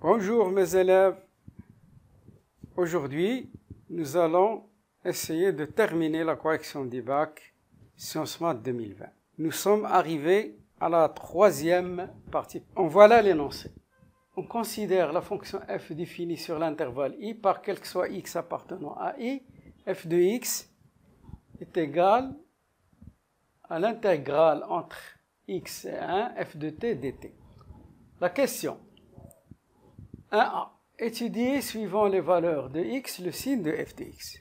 Bonjour mes élèves. Aujourd'hui, nous allons essayer de terminer la correction du bac Sciences Maths 2020. Nous sommes arrivés à la troisième partie. En voilà l'énoncé. On considère la fonction f définie sur l'intervalle i par quel que soit x appartenant à i, f de x est égal à l'intégrale entre x et 1, f de t dt. La question 1a. Étudier suivant les valeurs de x le signe de f de x.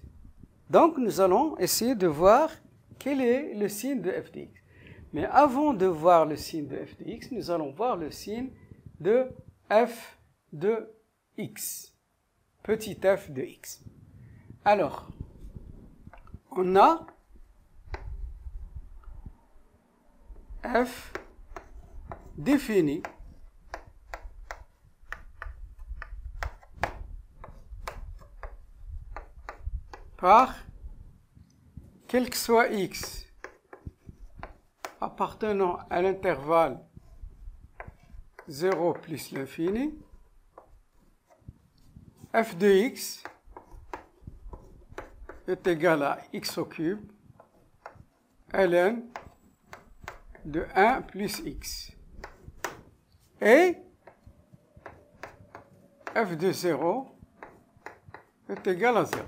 Donc nous allons essayer de voir quel est le signe de f de x. Mais avant de voir le signe de f de x, nous allons voir le signe de f de x. Petit f de x. Alors, on a f défini par quel que soit x appartenant à l'intervalle 0 plus l'infini, f de x est égal à x au cube ln de 1 plus x. Et f de 0 est égal à 0.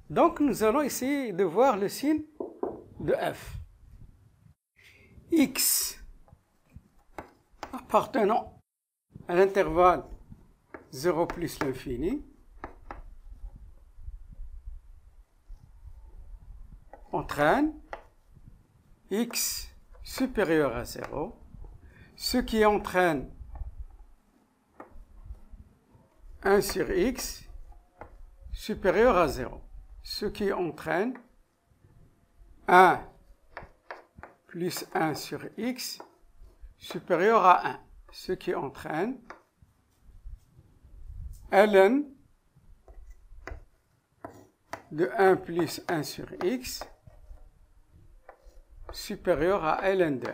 Donc, nous allons essayer de voir le signe de f. X appartenant à l'intervalle 0 plus l'infini entraîne x supérieur à 0, ce qui entraîne 1 sur x supérieur à 0. Ce qui entraîne 1 plus 1 sur x supérieur à 1. Ce qui entraîne ln de 1 plus 1 sur x supérieur à ln de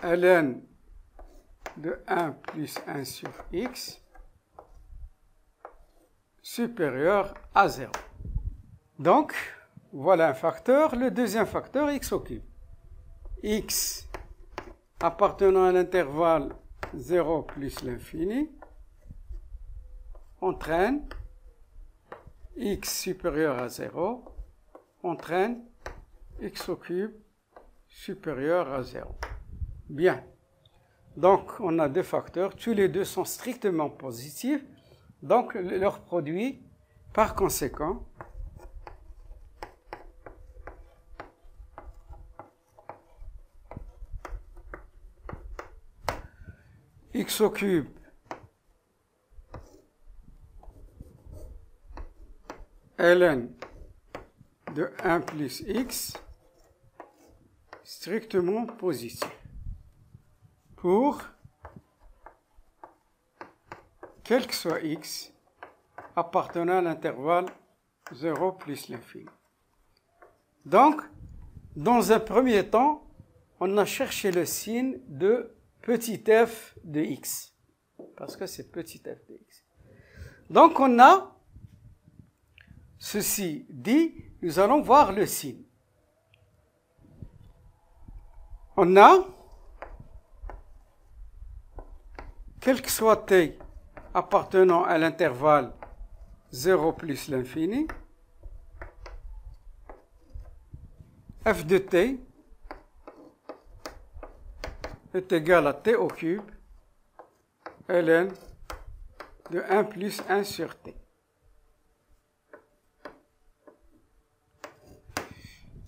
1. Ln de 1 plus 1 sur x supérieur à 0. Donc, voilà un facteur. Le deuxième facteur, x au cube. X appartenant à l'intervalle 0 plus l'infini entraîne x supérieur à 0 entraîne x au cube supérieur à 0. Bien. Donc, on a deux facteurs. Tous les deux sont strictement positifs. Donc, leur produit, par conséquent, x au cube ln de 1 plus x strictement positif pour quel que soit x appartenant à l'intervalle 0 plus l'infini. Donc, dans un premier temps, on a cherché le signe de petit f de x, parce que c'est petit f de x. Donc, on a ceci dit, nous allons voir le signe. On a, quel que soit t appartenant à l'intervalle 0 plus l'infini, f de t est égal à t au cube ln de 1 plus 1 sur t.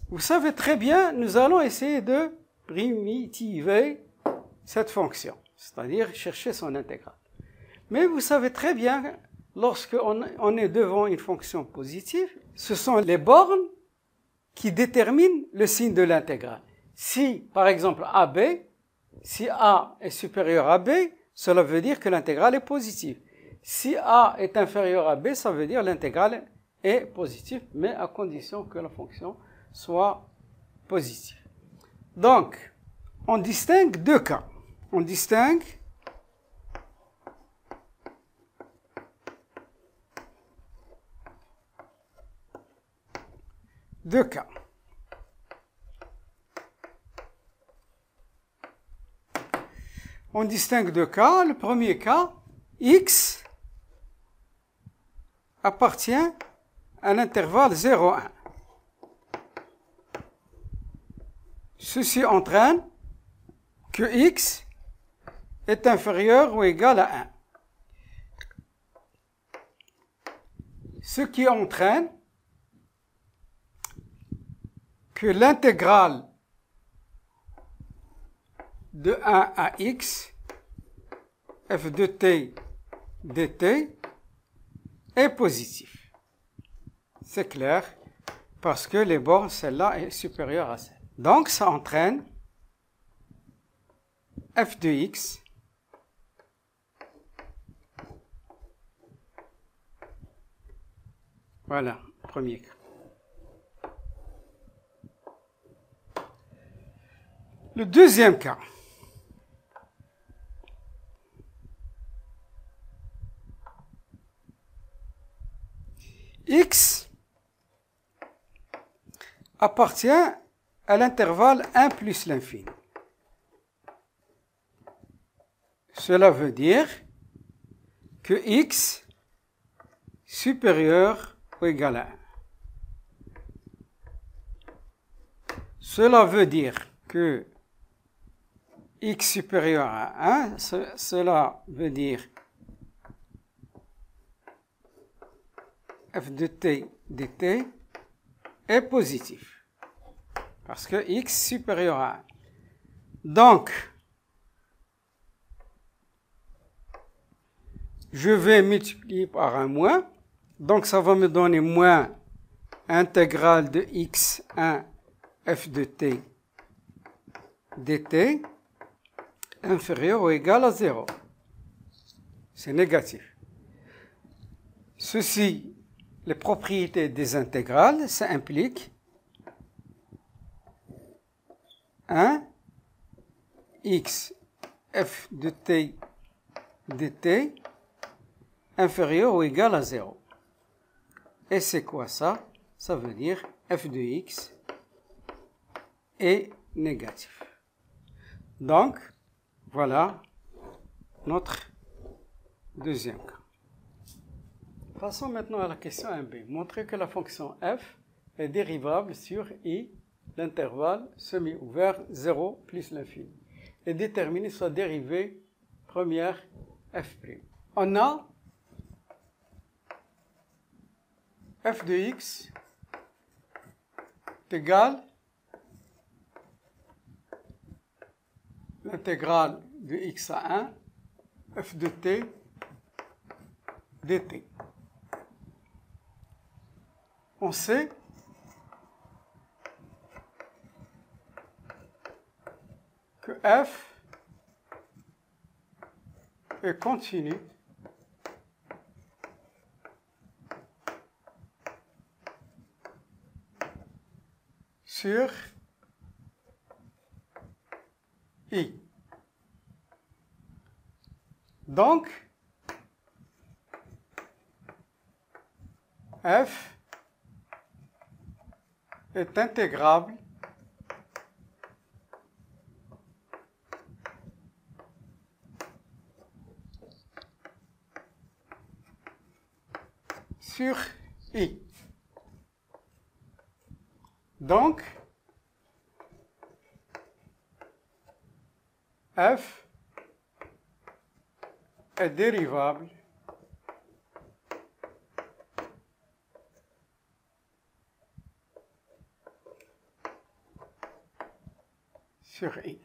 Vous savez très bien, nous allons essayer de primitiver cette fonction, c'est-à-dire chercher son intégrale. Mais vous savez très bien, lorsqu'on est devant une fonction positive, ce sont les bornes qui déterminent le signe de l'intégrale. Si, par exemple, AB, si A est supérieur à B, cela veut dire que l'intégrale est positive. Si A est inférieur à B, ça veut dire que l'intégrale est positive, mais à condition que la fonction soit positive. Donc, on distingue deux cas. on distingue deux cas. On distingue deux cas. Le premier cas, x appartient à l'intervalle 0,1. Ceci entraîne que x est inférieur ou égal à 1. Ce qui entraîne que l'intégrale de 1 à x, f de t dt, est positif. C'est clair, parce que les bornes, celle-là est supérieure à celle. Donc, ça entraîne f de x voilà, premier cas. Le deuxième cas. X appartient à l'intervalle 1 plus l'infini. Cela veut dire que x supérieur ou égal à 1. Cela veut dire que x supérieur à 1, cela veut dire f de t dt est positif. Parce que x supérieur à 1. Donc, je vais multiplier par un moins. Donc, ça va me donner moins intégrale de x1 f de t dt inférieur ou égal à 0. C'est négatif. Ceci, les propriétés des intégrales, ça implique 1 x f de t dt inférieur ou égal à 0. Et c'est quoi ça? Ça veut dire f de x est négatif. Donc, voilà notre deuxième cas. Passons maintenant à la question 1b. Montrer que la fonction f est dérivable sur i, l'intervalle semi-ouvert 0 plus l'infini. Et déterminer sa dérivée première f'. On a f de x est égal l'intégrale de x à 1, f de t dt. On sait que f est continu sur i. Donc, f est intégrable sur i. Donc, f est dérivable sur i.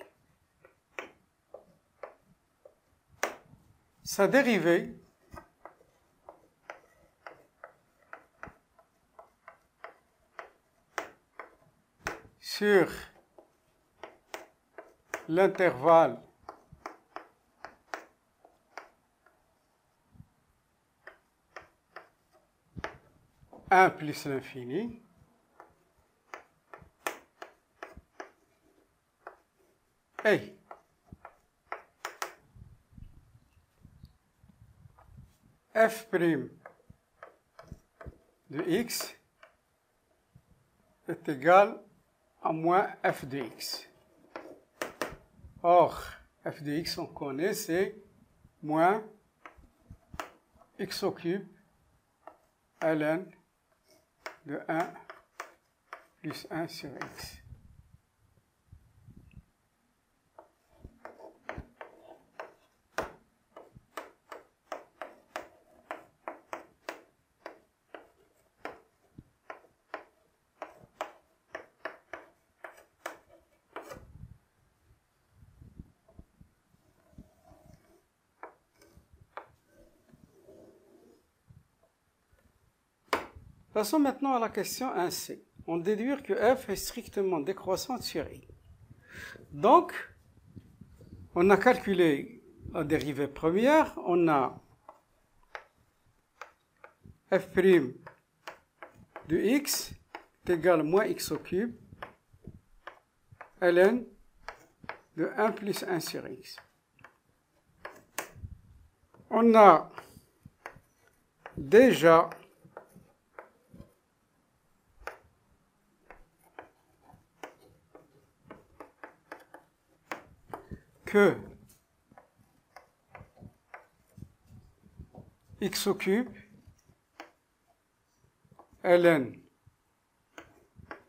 Sa dérivée sur l'intervalle un plus l'infini est f' de x est égal à moins f de x. Or, f de x, on connaît, c'est moins x au cube ln de 1 plus 1 sur x. Passons maintenant à la question 1c. On déduit que f est strictement décroissante sur i. Donc, on a calculé la dérivée première. On a f' de x est égal à moins x au cube ln de 1 plus 1 sur x. On a déjà que x au cube ln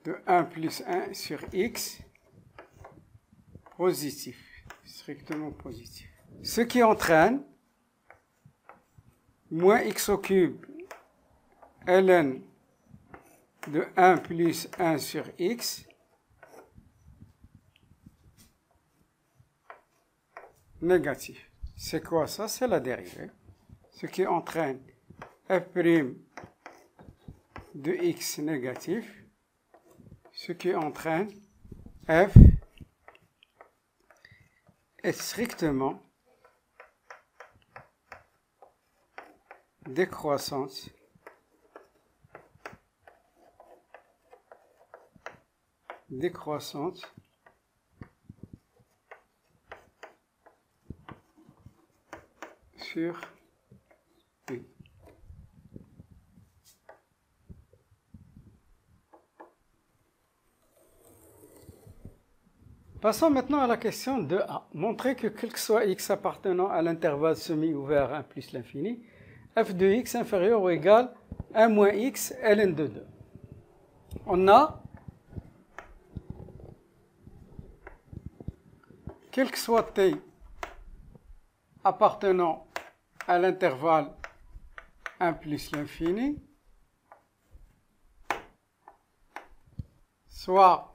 de 1 plus 1 sur x positif, strictement positif. Ce qui entraîne moins x au cube ln de 1 plus 1 sur x négatif. C'est quoi ça? C'est la dérivée. Ce qui entraîne f' de x négatif, ce qui entraîne f est strictement décroissante sur I. Passons maintenant à la question 2a. Montrer que quel que soit x appartenant à l'intervalle semi-ouvert 1 plus l'infini, f de x inférieur ou égal à 1 moins x ln de 2. On a, quel que soit t appartenant à l'intervalle 1 plus l'infini, soit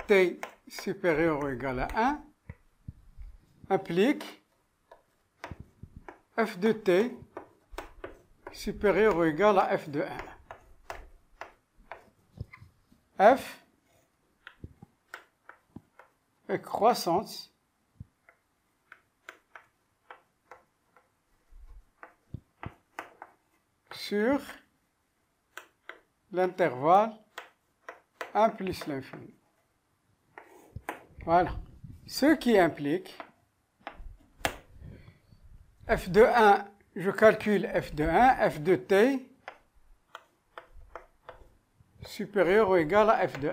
t supérieur ou égal à 1, implique f de t supérieur ou égal à f de 1. F est croissante sur l'intervalle 1 plus l'infini. Voilà. Ce qui implique f de 1, je calcule f de 1, f de t supérieur ou égal à f de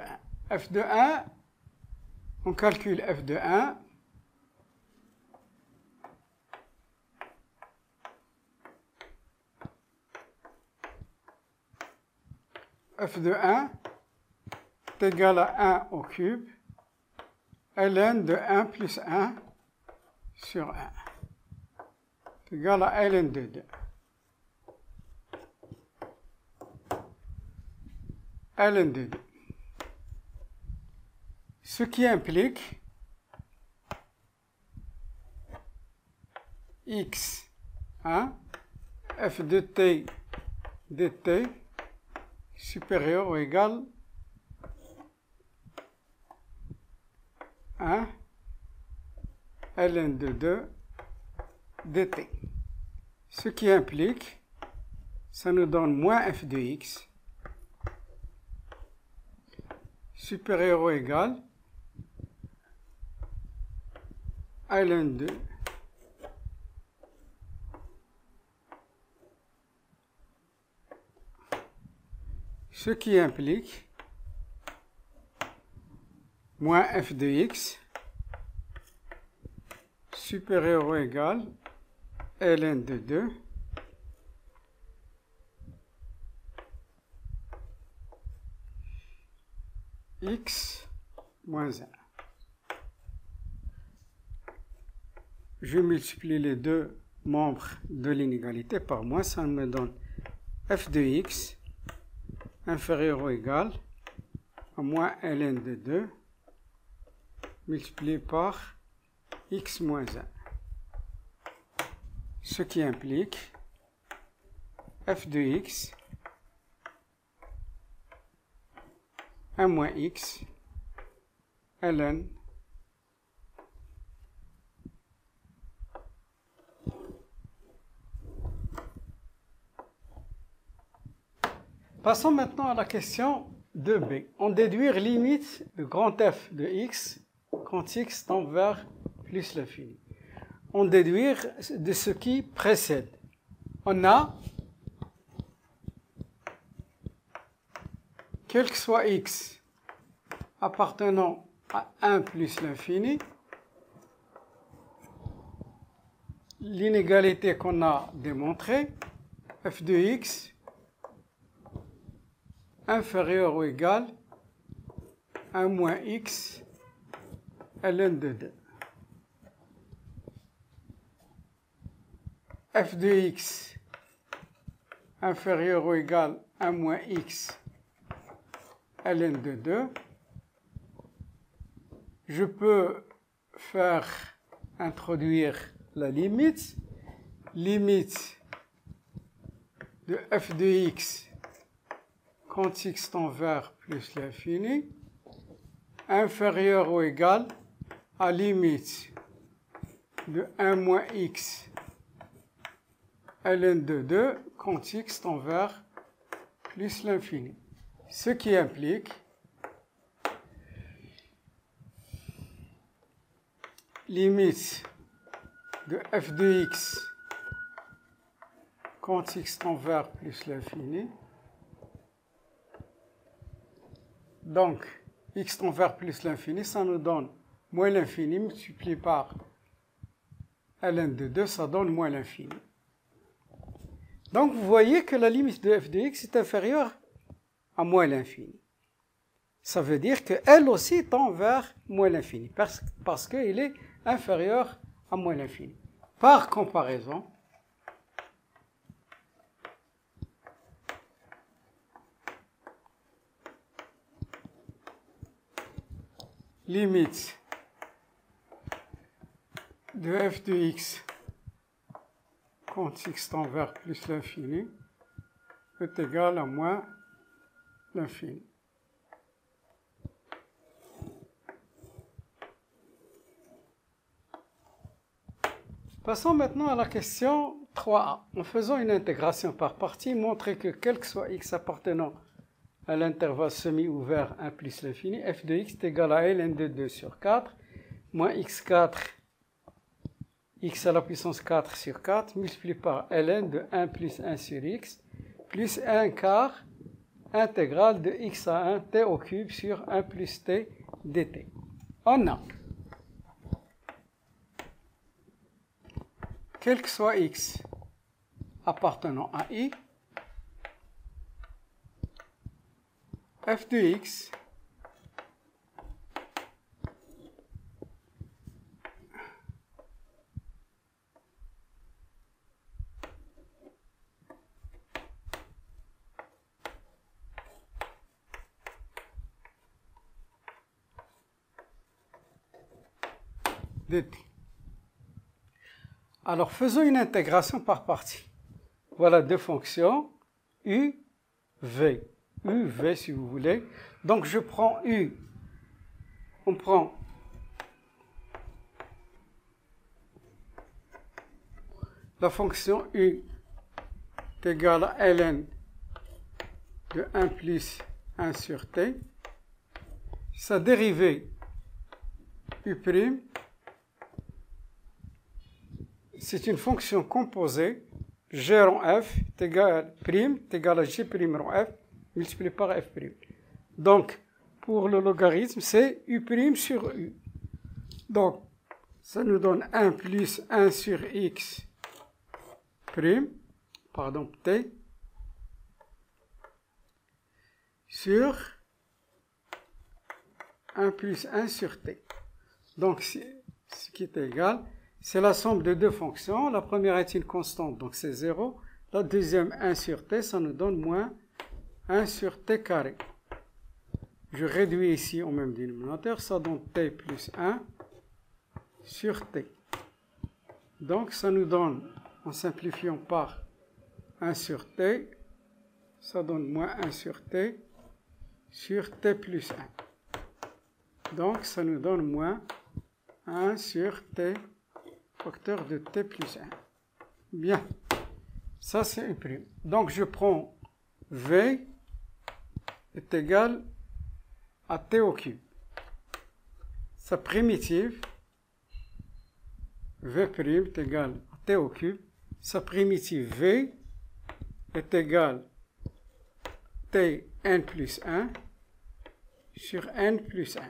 1. F de 1, on calcule f de 1. F de 1 est égal à 1 au cube ln de 1 plus 1 sur 1 est égal à ln de 2. ln de 2. Ce qui implique x, f de t dt supérieur ou égal à ln de 2 dt. Ce qui implique, ça nous donne moins f de x supérieur ou égal à ln de ce qui implique moins f de x supérieur ou égal ln de 2 x moins 1. Je multiplie les deux membres de l'inégalité par moins, ça me donne f de x inférieur ou égal à moins ln de 2 multiplié par x moins 1. Ce qui implique f de x 1 moins x ln Passons maintenant à la question 2b. On déduire limite de grand F de x quand x tend vers plus l'infini. On déduire de ce qui précède. On a, quel que soit x appartenant à 1 plus l'infini, l'inégalité qu'on a démontrée, f de x inférieur ou égal à 1 moins x ln de 2. f de x inférieur ou égal à 1 moins x ln de 2. Je peux faire introduire la limite de f de x quand x tend vers plus l'infini, inférieur ou égal à limite de 1 moins x ln de 2 quand x tend vers plus l'infini. Ce qui implique limite de f de x quand x tend vers plus l'infini. Donc, x tend vers plus l'infini, ça nous donne moins l'infini multiplié par ln de 2, ça donne moins l'infini. Donc, vous voyez que la limite de f de x est inférieure à moins l'infini. Ça veut dire qu'elle aussi tend vers moins l'infini, parce qu'elle est inférieure à moins l'infini. Par comparaison, limite de f de x quand x tend vers plus l'infini est égal à moins l'infini. Passons maintenant à la question 3a. En faisant une intégration par partie, montrer que quel que soit x appartenant à l'intervalle semi-ouvert 1 plus l'infini, f de x est égal à ln de 2 sur 4, moins x4, x à la puissance 4 sur 4, multiplié par ln de 1 plus 1 sur x, plus 1 quart intégrale de x à 1 t au cube sur 1 plus t dt. On a, quel que soit x appartenant à i, f de x dt. Alors, faisons une intégration par partie. Voilà deux fonctions, u, v. U, v si vous voulez. Donc, je prends u. On prend la fonction u est égale à ln de 1 plus 1 sur t. Sa dérivée u', c'est une fonction composée. G rond f est égal à G' rond f multiplié par f'. Donc, pour le logarithme, c'est u' sur u. Donc, ça nous donne 1 plus 1 sur x prime, pardon, t, sur 1 plus 1 sur t. Donc, ce qui est égal, c'est la somme de deux fonctions. La première est une constante, donc c'est 0. La deuxième, 1 sur t, ça nous donne moins 1 sur t carré. Je réduis ici au même dénominateur, ça donne t plus 1 sur t. Donc, ça nous donne, en simplifiant par 1 sur t, ça donne moins 1 sur t plus 1. Donc, ça nous donne moins 1 sur t, facteur de t plus 1. Bien, ça c'est U'. Donc, je prends v est égal à t au cube. Sa primitive, v' est égal à t au cube. Sa primitive v est égale t n plus 1 sur n plus 1.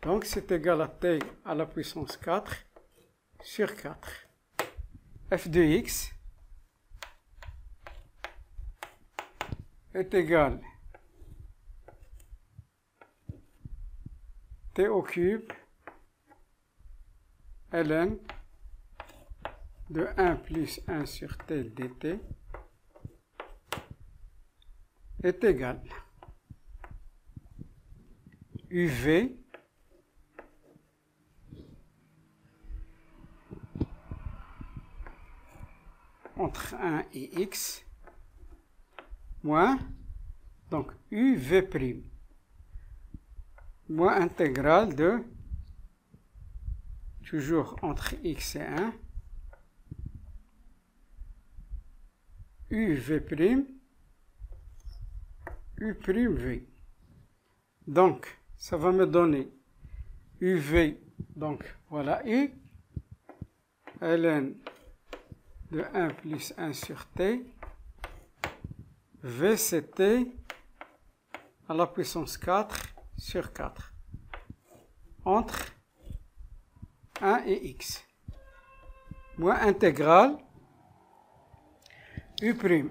Donc, c'est égal à t à la puissance 4 sur 4. f de x est égal t au cube ln de 1 plus 1 sur t dt est égal uv entre 1 et x moins, donc uv' moins intégrale de, toujours entre x et 1, uv', u'v. Donc, ça va me donner uv, donc voilà u, ln de 1 plus 1 sur t, v c'est t à la puissance 4 sur 4, entre 1 et x, moins intégrale u'.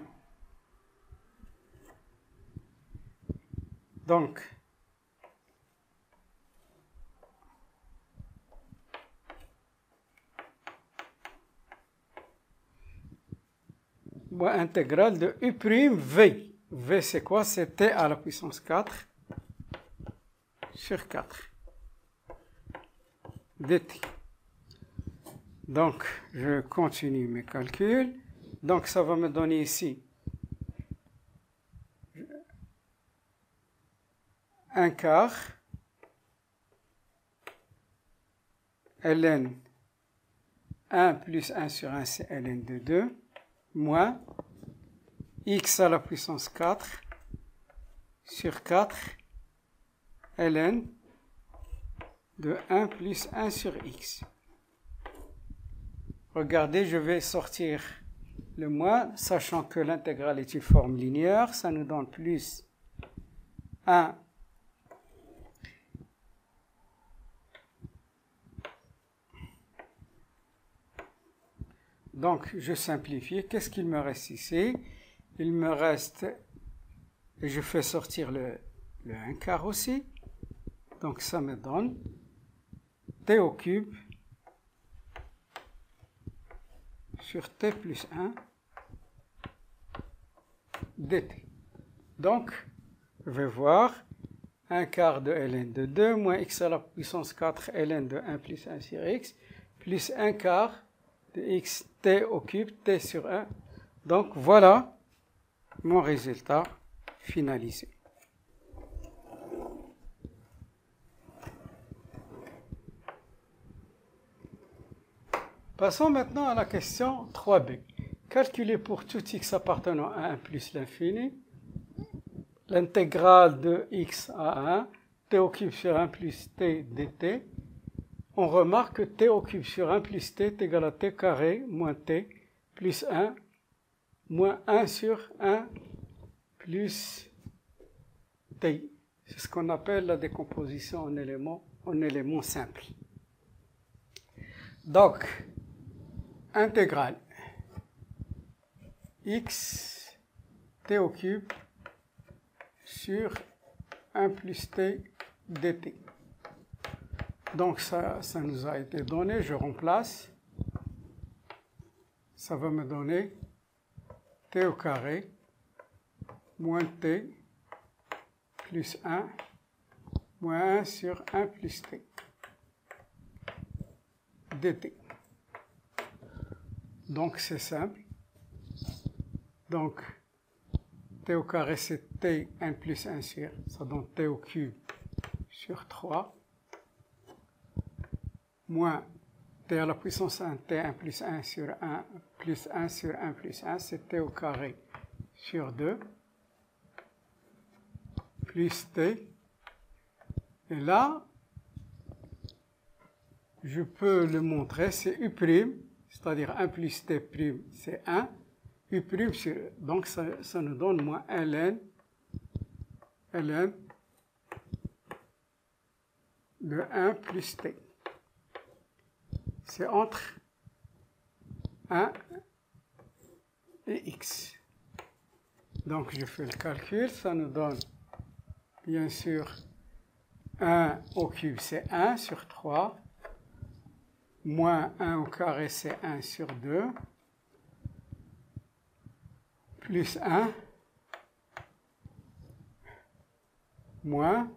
Donc, moins intégrale de u'v. V c'est quoi? C'est t à la puissance 4 sur 4 dt. Donc, je continue mes calculs. Donc, ça va me donner ici un quart ln 1 plus 1 sur 1, c'est ln de 2, moins x à la puissance 4 sur 4 ln de 1 plus 1 sur x. Regardez, je vais sortir le moins, sachant que l'intégrale est une forme linéaire, ça nous donne plus 1 donc je simplifie. Qu'est-ce qu'il me reste ici? Il me reste, et je fais sortir le 1 quart aussi, donc ça me donne t au cube sur t plus 1 dt. Donc, je vais voir 1 quart de ln de 2 moins x à la puissance 4 ln de 1 plus 1 sur x, plus 1 quart de x t au cube t sur 1. Donc, voilà mon résultat finalisé. Passons maintenant à la question 3b. Calculer pour tout x appartenant à 1 plus l'infini l'intégrale de x à 1, t au cube sur 1 plus t dt. On remarque que t au cube sur 1 plus t est égal à t carré moins t plus 1 moins 1 sur 1 plus t. C'est ce qu'on appelle la décomposition en éléments simples. Donc, intégrale x t au cube sur 1 plus t dt. Donc ça nous a été donné, je remplace. Ça va me donner t au carré moins t plus 1 moins 1 sur 1 plus t dt. Donc c'est simple. Donc t au carré c'est t 1 plus 1 sur, ça donne t au cube sur 3 moins t à la puissance 1, t1 plus 1 sur 1 plus 1 sur 1 plus 1, c'est t au carré sur 2 plus t. Et là, je peux le montrer, c'est u', c'est-à-dire 1 plus t', c'est 1, u' sur, donc ça nous donne moins ln de 1 plus t. C'est entre 1 et x. Donc je fais le calcul, ça nous donne bien sûr 1 au cube c'est 1 sur 3, moins 1 au carré c'est 1 sur 2, plus 1, moins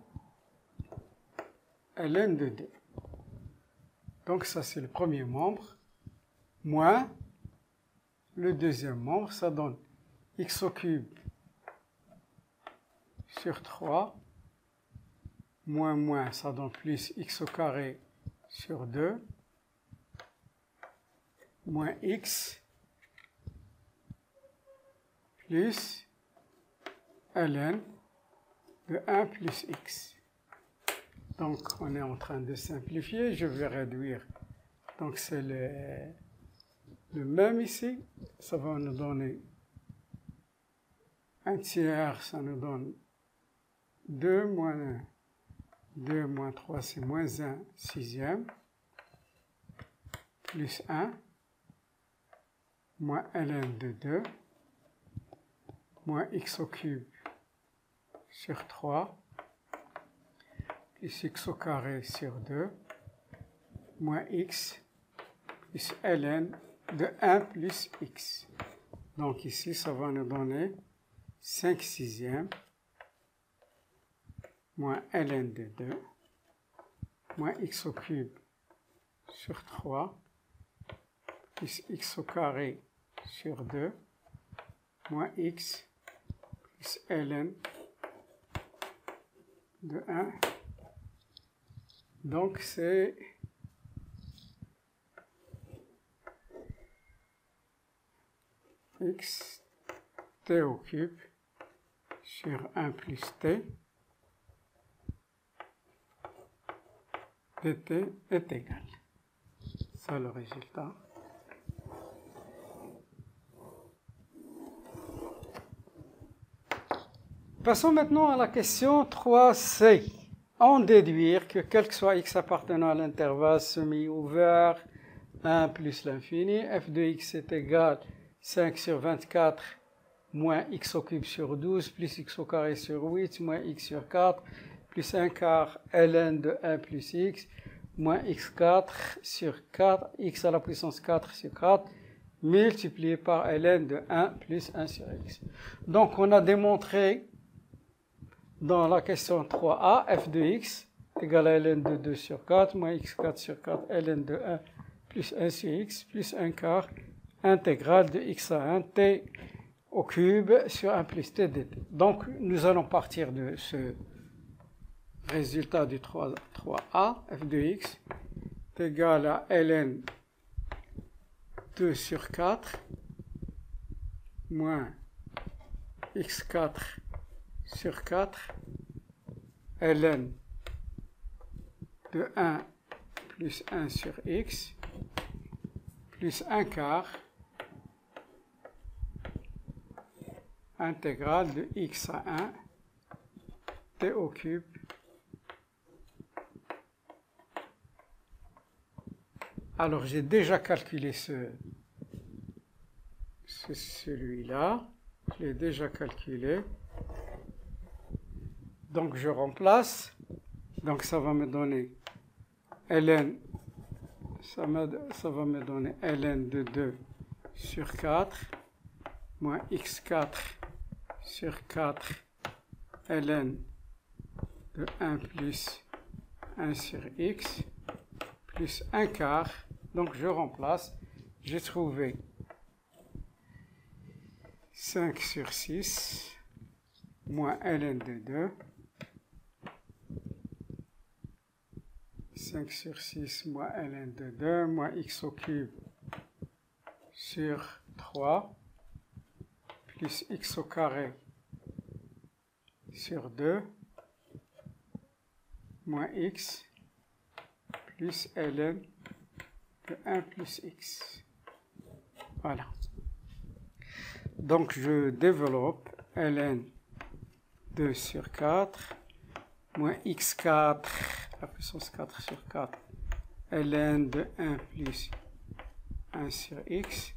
ln de d. Donc ça c'est le premier membre, moins le deuxième membre, ça donne x au cube sur 3, moins, ça donne plus x au carré sur 2, moins x, plus ln de 1 plus x. Donc on est en train de simplifier, je vais réduire. Donc c'est le même ici, ça va nous donner 1 tiers, ça nous donne 2 moins 1. 2 moins 3, c'est moins 1 sixième, plus 1, moins ln de 2, moins x au cube sur 3, plus x au carré sur 2, moins x, plus ln de 1 plus x. Donc ici, ça va nous donner 5 sixièmes, moins ln de 2, moins x au cube sur 3, plus x au carré sur 2, moins x, plus ln de 1. Donc c'est x t au cube sur 1 plus t dt est égal. Ça le résultat. Passons maintenant à la question 3c. En déduire que quel que soit x appartenant à l'intervalle semi-ouvert 1 plus l'infini, f de x est égal 5 sur 24 moins x au cube sur 12 plus x au carré sur 8 moins x sur 4 plus 1 quart ln de 1 plus x moins x4 sur 4, x à la puissance 4 sur 4 multiplié par ln de 1 plus 1 sur x. Donc on a démontré dans la question 3a, f de x égale à ln de 2 sur 4 moins x4 sur 4 ln de 1 plus 1 sur x plus 1 quart intégrale de x à 1 t au cube sur 1 plus t dt. Donc nous allons partir de ce résultat du 3a, f de x est égal à ln 2 sur 4 moins x4 sur 4 ln de 1 plus 1 sur x plus 1 quart intégrale de x à 1 t au cube alors j'ai déjà calculé celui-là, je l'ai déjà calculé, donc je remplace, donc ça va me donner ln, ça va me donner ln de 2 sur 4 moins x4 sur 4 ln de 1 plus 1 sur x plus 1 quart. Donc je remplace, j'ai trouvé 5 sur 6 moins ln de 2, 5 sur 6 moins ln de 2 moins x au cube sur 3 plus x au carré sur 2 moins x plus ln de 1 plus x. Voilà. Donc je développe ln 2 sur 4 moins x4 la puissance 4 sur 4 ln de 1 plus 1 sur x.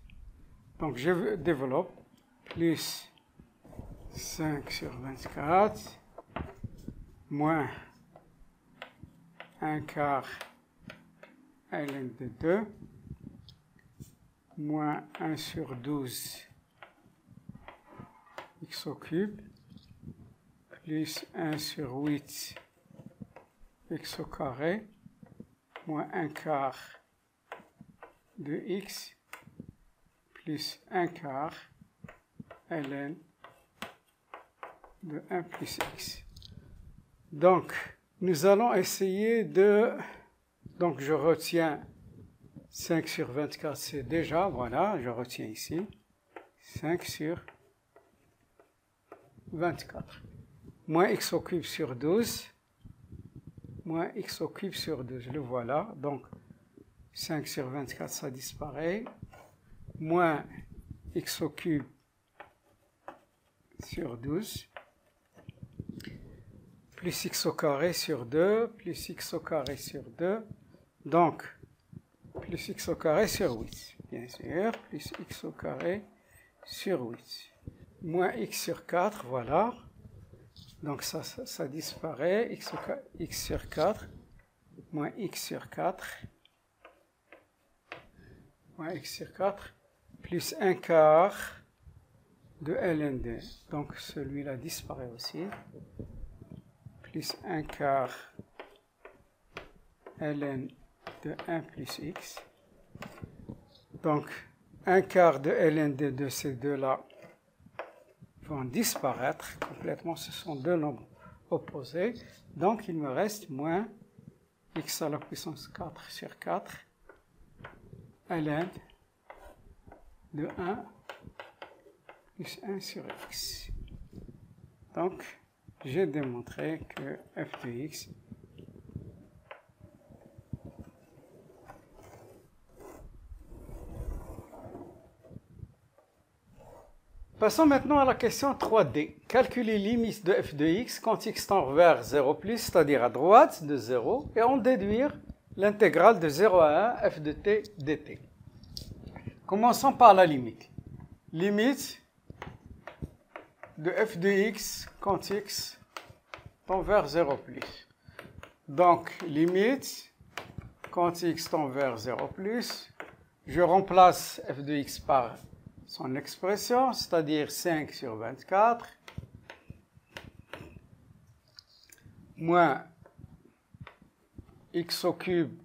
Donc je développe plus 5 sur 24 moins 1 quart ln de 2 moins 1 sur 12 x au cube plus 1 sur 8 x au carré moins 1 quart de x plus 1 quart ln de 1 plus x. Donc, nous allons essayer de... Donc, je retiens 5 sur 24, c'est déjà, voilà, je retiens ici, 5 sur 24. Moins x au cube sur 12, moins x au cube sur 12, le voilà. Donc, 5 sur 24, ça disparaît. Moins x au cube sur 12, plus x au carré sur 2, plus x au carré sur 2, donc plus x au carré sur 8, bien sûr, plus x au carré sur 8, moins x sur 4, voilà, donc ça disparaît, x sur 4, moins x sur 4, moins x sur 4, plus 1 quart de ln2, donc celui-là disparaît aussi, plus 1 quart ln de 1 plus x. Donc, 1 quart de ln de ces deux-là vont disparaître complètement. Ce sont deux nombres opposés. Donc, il me reste moins x à la puissance 4 sur 4 ln de 1 plus 1 sur x. Donc, j'ai démontré que f de x Passons maintenant à la question 3D. Calculer limite de f de x quand x tend vers 0+, c'est-à-dire à droite de 0, et en déduire l'intégrale de 0 à 1 f de t dt. Commençons par la limite. Limite de f de x quand x tend vers 0+. Donc, limite quand x tend vers 0+, je remplace f de x par son expression, c'est-à-dire 5 sur 24, moins x au cube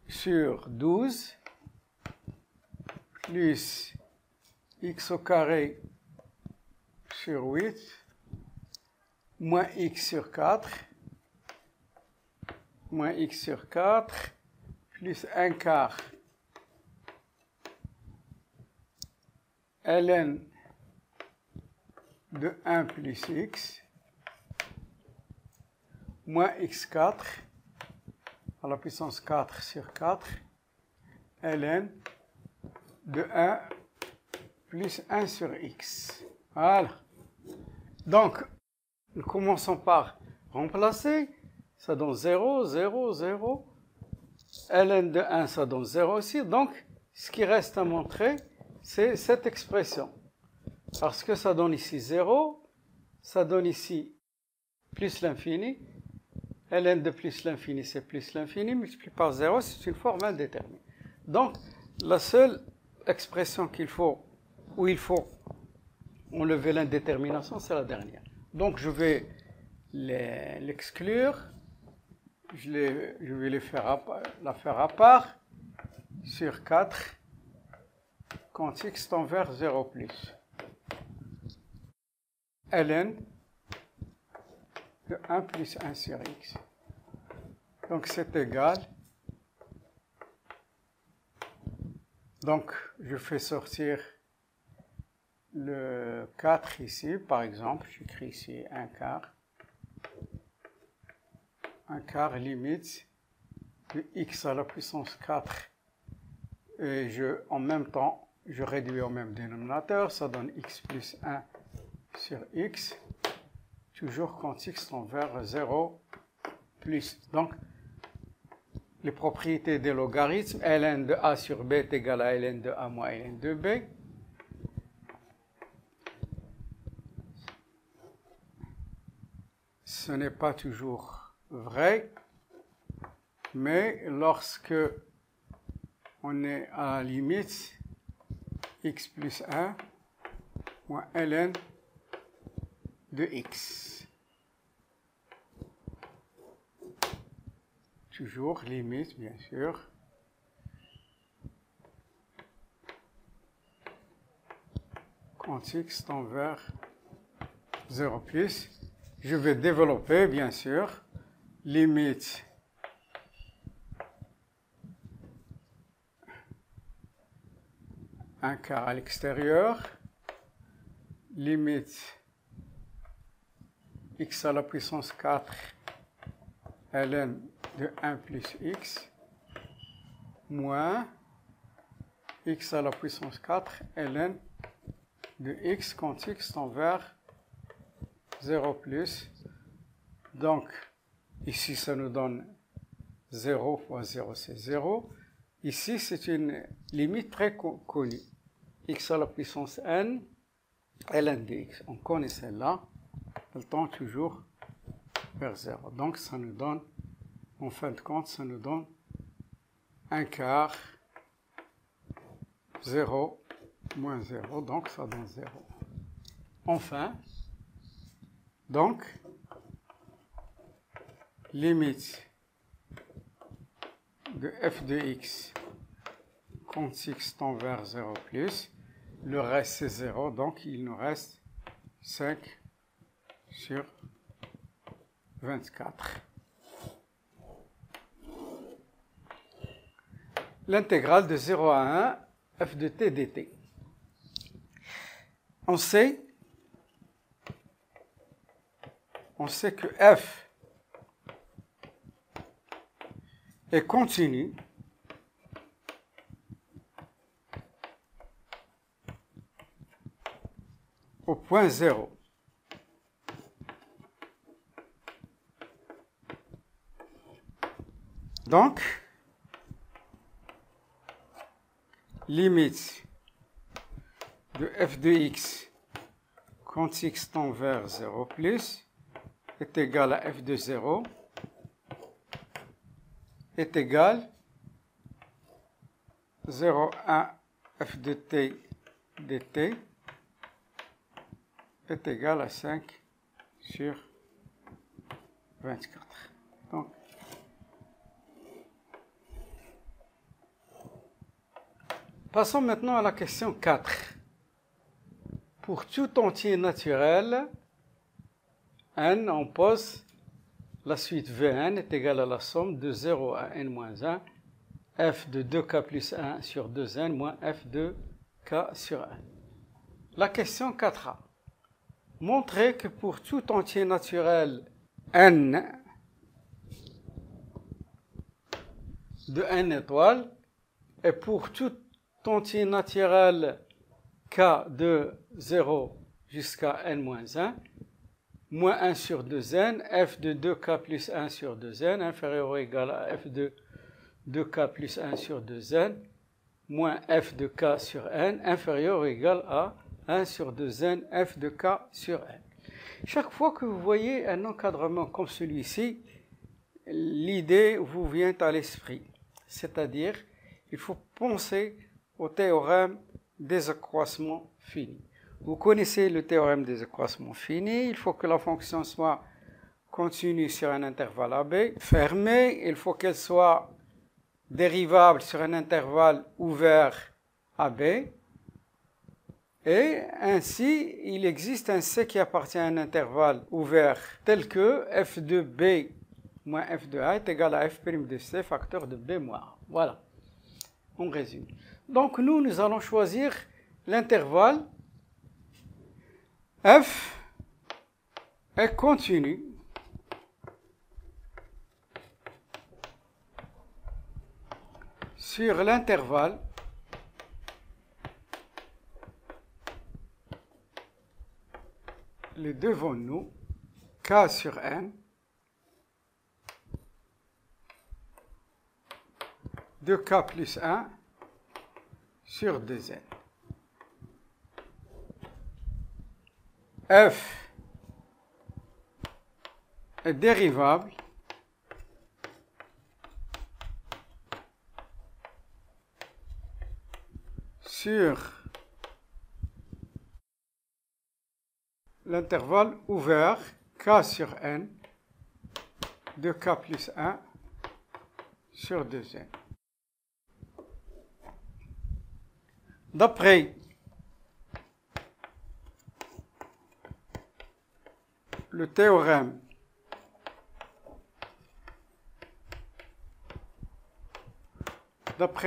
sur 12, plus x au carré sur 8, moins x sur 4, moins x sur 4, plus 1 quart ln de 1 plus x, moins x4 à la puissance 4 sur 4, ln de 1 plus 1 sur x. Voilà. Donc, nous commençons par remplacer. Ça donne 0, 0, 0. ln de 1, ça donne 0 aussi. Donc, ce qui reste à montrer, c'est cette expression. Parce que ça donne ici 0, ça donne ici plus l'infini. ln de plus l'infini, c'est plus l'infini, multiplié par 0, c'est une forme indéterminée. Donc, la seule expression où il faut enlever l'indétermination, c'est la dernière. Donc, je vais l'exclure. Je vais la faire à part sur 4 quand x tend vers 0 plus. ln de 1 plus 1 sur x. Donc c'est égal. Donc je fais sortir le 4 ici, par exemple. J'écris ici 1 quart. 1 quart limite de x à la puissance 4. Et en même temps, je réduis au même dénominateur. Ça donne x plus 1 sur x. Toujours quand x tend vers 0 plus. Donc, les propriétés des logarithmes, ln de a sur b est égal à ln de a moins ln de b. Ce n'est pas toujours vrai, mais lorsque on est à la limite, x plus 1 moins ln de x. Toujours limite, bien sûr. Quand x tend vers 0 plus, je vais développer, bien sûr, limite un quart à l'extérieur, limite x à la puissance 4 ln de 1 plus x moins x à la puissance 4 ln de x quand x tend vers 0 plus. Donc, ici, ça nous donne 0 fois 0, c'est 0. Ici, c'est une limite très connue. X à la puissance n, ln de x. On connaît celle-là. Elle tend toujours vers 0. Donc, ça nous donne, en fin de compte, ça nous donne 1 quart 0 moins 0. Donc, ça donne 0. Enfin, donc, limite de f de x quand x tend vers 0 plus, le reste c'est 0, donc il nous reste 5 sur 24. L'intégrale de 0 à 1, f de t dt. On sait que f est continu au point 0. Donc, limite de f de x quand x tend vers 0 plus est égal à f de 0 est égal 0,1 f de t dt est égal à 5 sur 24. Donc, passons maintenant à la question 4. Pour tout entier naturel, n, on pose la suite Vn est égale à la somme de 0 à n-1, f de 2k plus 1 sur 2n moins f de k sur 1. La question 4a. Montrez que pour tout entier naturel n de n étoiles et pour tout entier naturel k de 0 jusqu'à n-1, moins 1 sur 2n, f de 2k plus 1 sur 2n, inférieur ou égal à f de 2k plus 1 sur 2n, moins f de k sur n, inférieur ou égal à 1 sur 2n, f de k sur n. Chaque fois que vous voyez un encadrement comme celui-ci, l'idée vous vient à l'esprit. C'est-à-dire, il faut penser au théorème des accroissements finis. Vous connaissez le théorème des accroissements finis. Il faut que la fonction soit continue sur un intervalle AB fermé. Il faut qu'elle soit dérivable sur un intervalle ouvert AB. Et ainsi, il existe un C qui appartient à un intervalle ouvert tel que f de B moins f de A est égal à f' de C facteur de B moins A. Voilà, on résume. Donc nous allons choisir l'intervalle f est continu sur l'intervalle le devant nous, k sur n, de k plus 1 sur 2n. F est dérivable sur l'intervalle ouvert k sur n de k plus 1 sur 2n. D'après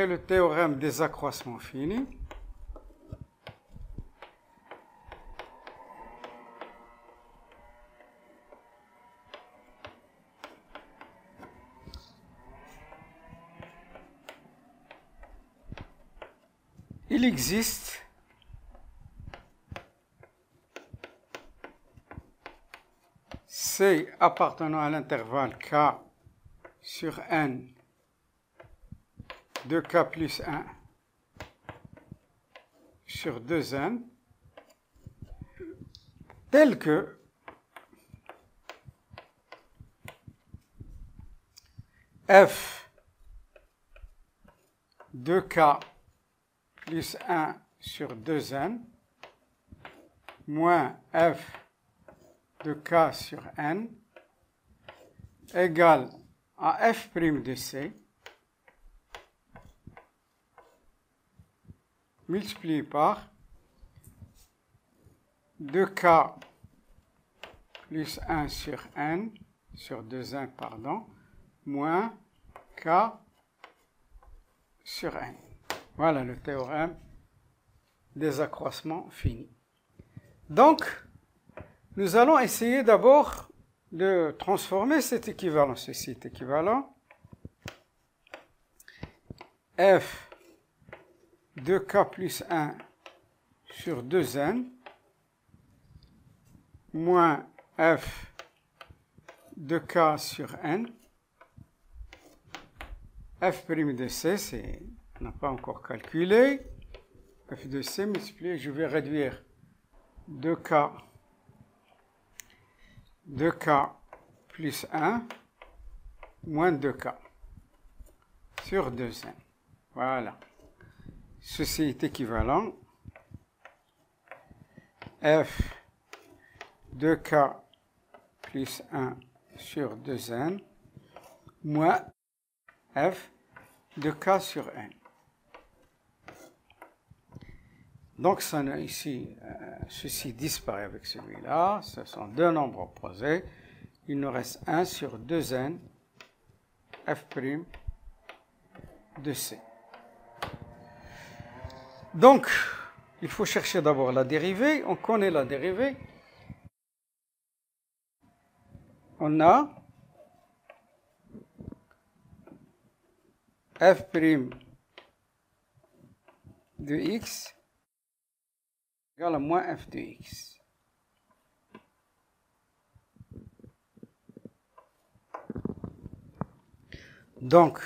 le théorème des accroissements finis, il existe C appartenant à l'intervalle k sur n de k plus 1 sur 2n tel que f de k plus 1 sur 2n moins f de k sur n égale à f' de c multiplié par 2k plus 1 sur n, sur 2n, pardon, moins k sur n. Voilà le théorème des accroissements finis. Donc, nous allons essayer d'abord de transformer cet équivalent. Ceci est équivalent. F de k plus 1 sur 2n moins f de k sur n. F' de c, on n'a pas encore calculé. F de c multiplié, je vais réduire 2k plus 1 moins 2k sur 2n. Voilà. Ceci est équivalent. F de k plus 1 sur 2n moins f de k sur n. Donc, ici, ceci disparaît avec celui-là. Ce sont deux nombres opposés. Il nous reste 1 sur 2n f' de c. Donc, il faut chercher d'abord la dérivée. On connaît la dérivée. On a f' de x égale à moins f de x. Donc,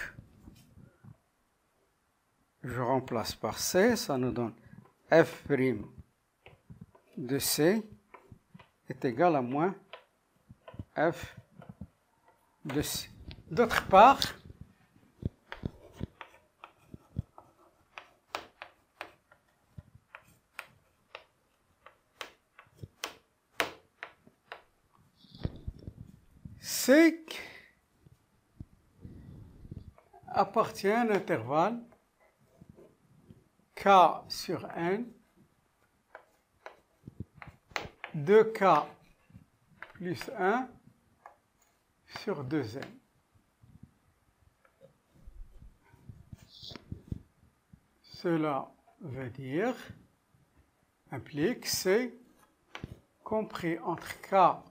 je remplace par c, ça nous donne f' de c est égal à moins f de c. D'autre part, C appartient à un intervalle k sur n, 2k plus 1 sur 2n. Cela veut dire, implique C compris entre k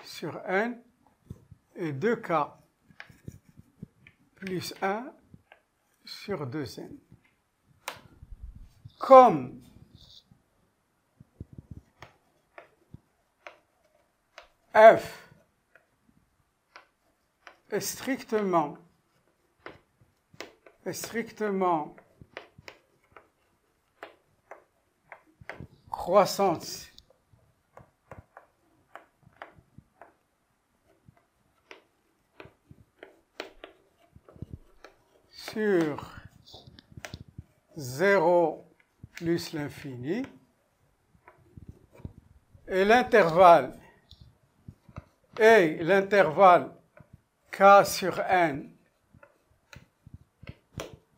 sur n et 2k plus 1 sur 2n. Comme f est strictement croissante sur 0 plus l'infini, et l'intervalle k sur n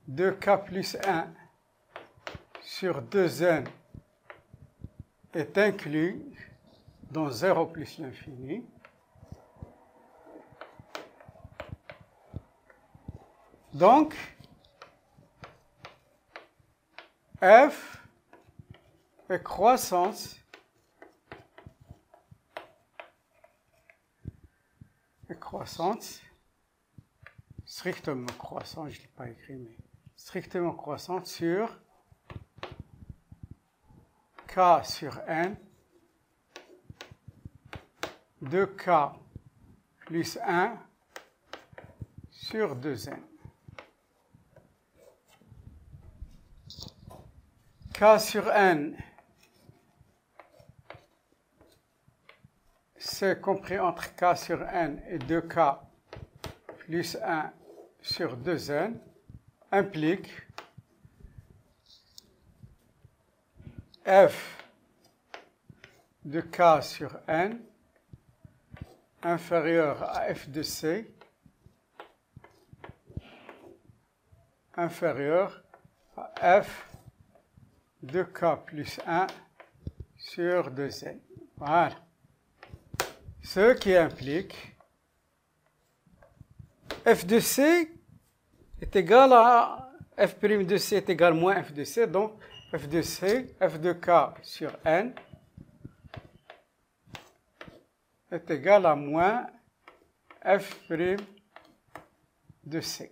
de k plus 1 sur 2n est inclus dans 0 plus l'infini, donc f est croissante strictement croissante, je ne l'ai pas écrit, mais strictement croissante sur k sur n de k plus 1 sur 2n. K sur n, c'est compris entre k sur n et 2k plus 1 sur 2n, implique f de k sur n inférieur à f de c inférieur à f de k plus 1 sur 2n. Voilà. Ce qui implique f de c est égal à f' de c est égal à moins f de c, donc f de c, f de k sur n est égal à moins f' de c.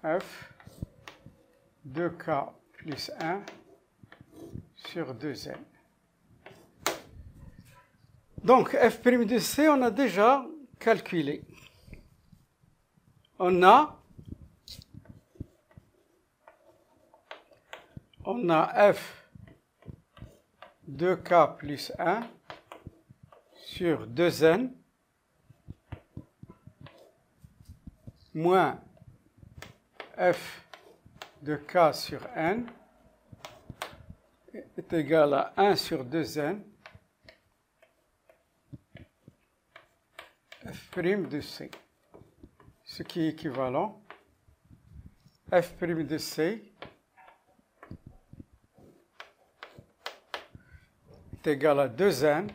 F de k plus 1 sur 2n. Donc, f' de c, on a déjà calculé. On a f de k plus 1 sur 2n moins f de k sur n est égal à 1 sur 2n f' de c, ce qui est équivalent f' de c est égal à 2n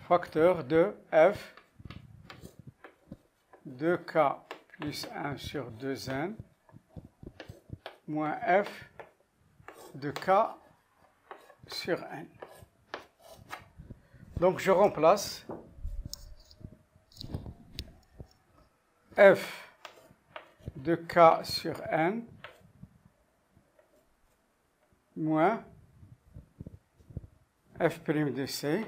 facteur de f de k plus 1 sur 2n moins f de k sur n. Donc je remplace f de k sur n moins f' de c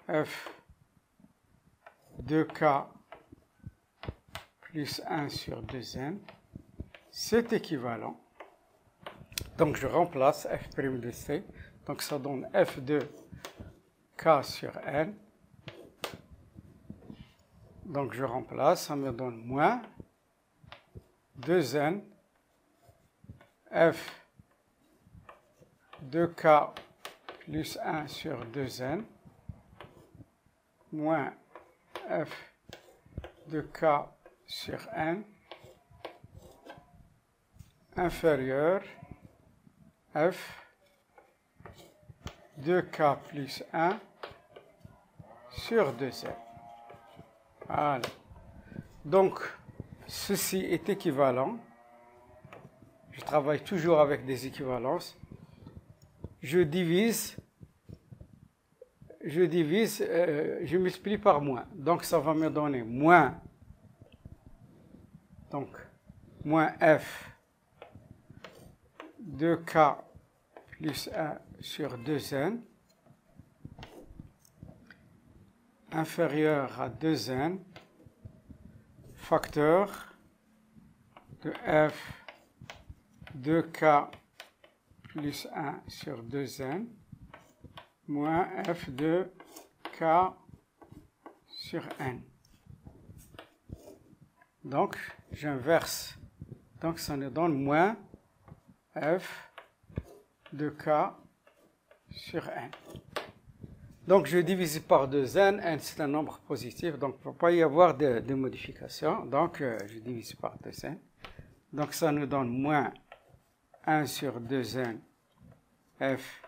f de k plus 1 sur 2n, c'est équivalent. Donc je remplace f' de c, donc ça donne f de k sur n. Donc je remplace, ça me donne moins 2n f de k plus 1 sur 2n moins f de k sur n inférieur f de k plus 1 sur 2n. Voilà. Donc, ceci est équivalent. Je travaille toujours avec des équivalences. Je multiplie par moins. Donc, ça va me donner moins f de k plus 1 sur 2n inférieur à 2n facteur de f de k plus 1 sur 2n moins f de k sur n. Donc, j'inverse. Donc, ça nous donne moins f de k sur n. Donc, je divise par 2n. n, c'est un nombre positif, donc il ne peut pas y avoir de modification. Donc, je divise par 2n. Donc, ça nous donne moins 1 sur 2n f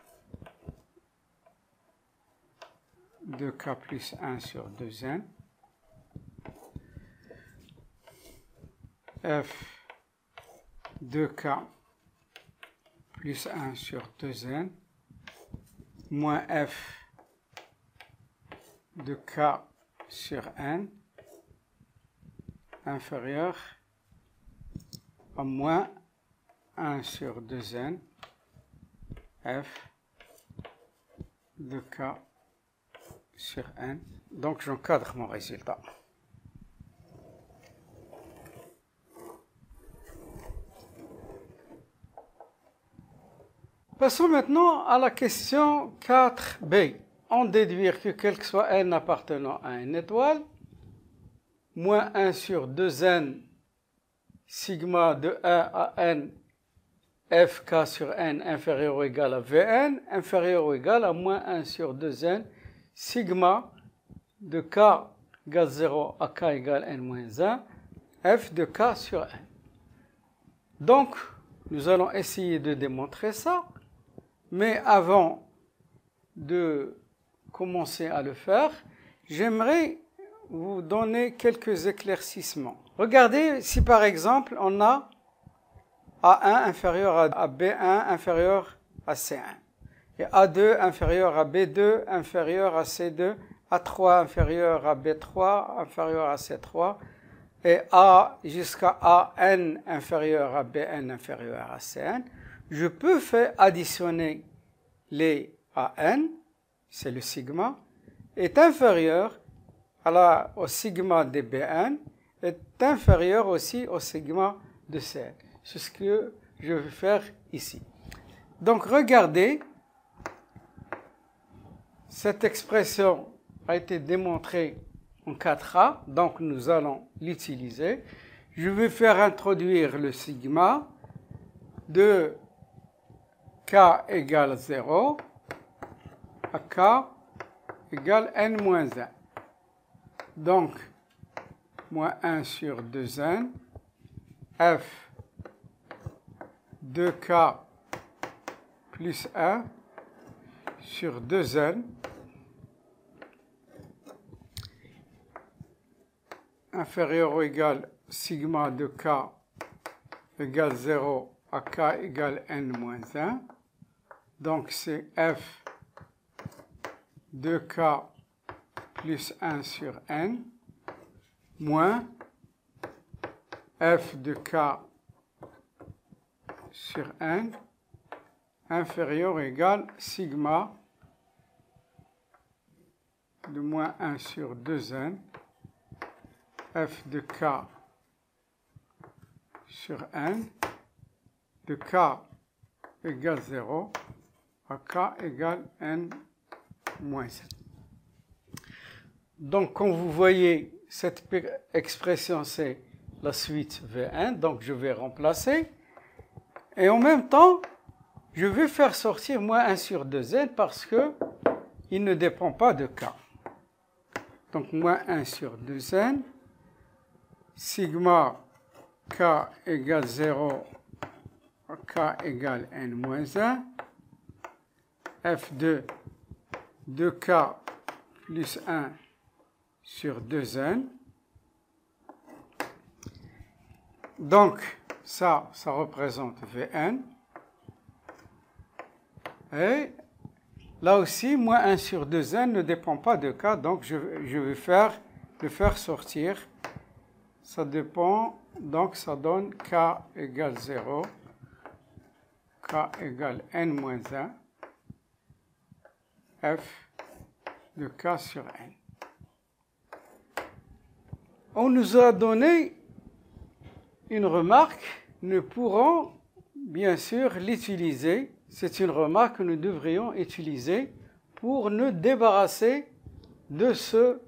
de k plus 1 sur 2n f de k plus 1 sur 2n moins f de k sur n inférieur à moins 1 sur 2n f de k sur n. Donc j'encadre mon résultat. Passons maintenant à la question 4b. On déduire que quel que soit n appartenant à une étoile, moins 1 sur 2n sigma de 1 à n fk sur n inférieur ou égal à vn, inférieur ou égal à moins 1 sur 2n sigma de k égale 0 à k égale n moins 1, f de k sur n. Donc, nous allons essayer de démontrer ça, mais avant de commencer à le faire, j'aimerais vous donner quelques éclaircissements. Regardez si par exemple on a A1 inférieur à B1 inférieur à C1 et A2 inférieur à B2 inférieur à C2, A3 inférieur à B3 inférieur à C3 et A jusqu'à AN inférieur à BN inférieur à CN. Je peux faire additionner les AN, c'est le sigma, est inférieur au sigma de BN, est inférieur aussi au sigma de CN. C'est ce que je vais faire ici. Donc regardez, cette expression a été démontrée en 4a, donc nous allons l'utiliser. Je vais faire introduire le sigma de k égale 0 à k égale n moins 1. Donc, moins 1 sur 2n, f de k plus 1 sur 2n inférieur ou égal sigma de k égale 0 à k égale n moins 1. Donc c'est f de k plus 1 sur n moins f de k sur n inférieur ou égal sigma de moins 1 sur 2n f de k sur n de k égale 0 à k égale n moins 1. Donc, comme vous voyez, cette expression, c'est la suite Vn, donc je vais remplacer. Et en même temps, je vais faire sortir moins 1 sur 2n parce qu'il ne dépend pas de k. Donc, moins 1 sur 2n, sigma k égale 0, k égale n moins 1, f de 2k plus 1 sur 2n. Donc, ça représente Vn. Et là aussi, moins 1 sur 2n ne dépend pas de k, donc je vais le faire sortir. Ça dépend, donc ça donne k égale 0, k égale n moins 1, f de k sur n. On nous a donné une remarque, nous pourrons bien sûr l'utiliser. C'est une remarque que nous devrions utiliser pour nous débarrasser de ce,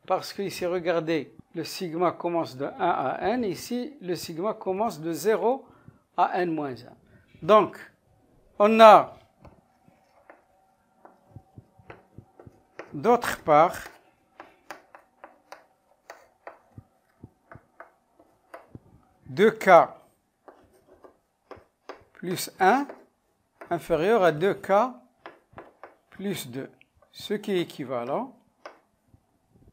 parce qu'ici, regardez, le sigma commence de 1 à n, ici, le sigma commence de 0 à n moins 1. Donc, on a, d'autre part, deux k plus 1 inférieur à 2k plus 2, ce qui est équivalent,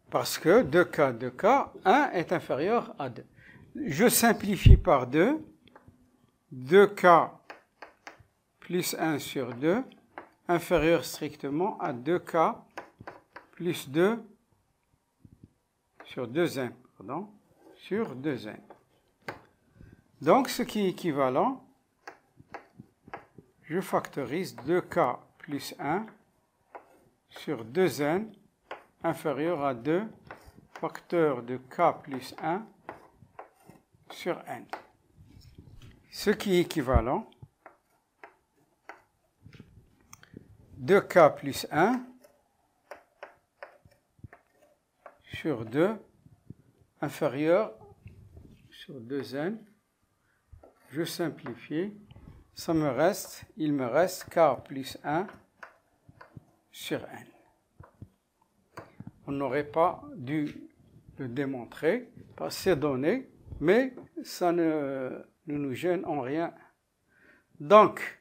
parce que 2k, 1 est inférieur à 2. Je simplifie par 2, 2k plus 1 sur 2, inférieur strictement à 2k plus 2 sur 2n, pardon, sur 2n. Donc, ce qui est équivalent, je factorise 2k plus 1 sur 2n inférieur à 2 facteur de k plus 1 sur n. Ce qui est équivalent, 2k plus 1 sur 2 inférieur sur 2n. Je simplifie. Il me reste k plus 1 sur n. On n'aurait pas dû le démontrer par ces données, mais ça ne nous gêne en rien. Donc,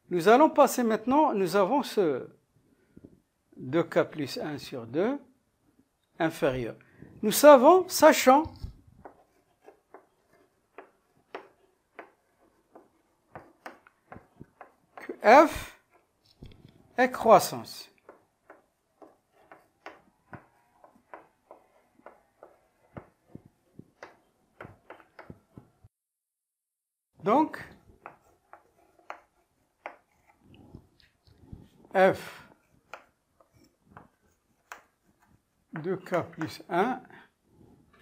nous allons passer maintenant, nous avons ce 2k plus 1 sur 2 inférieur. Nous savons, sachant que f est croissance. Donc, f de k plus 1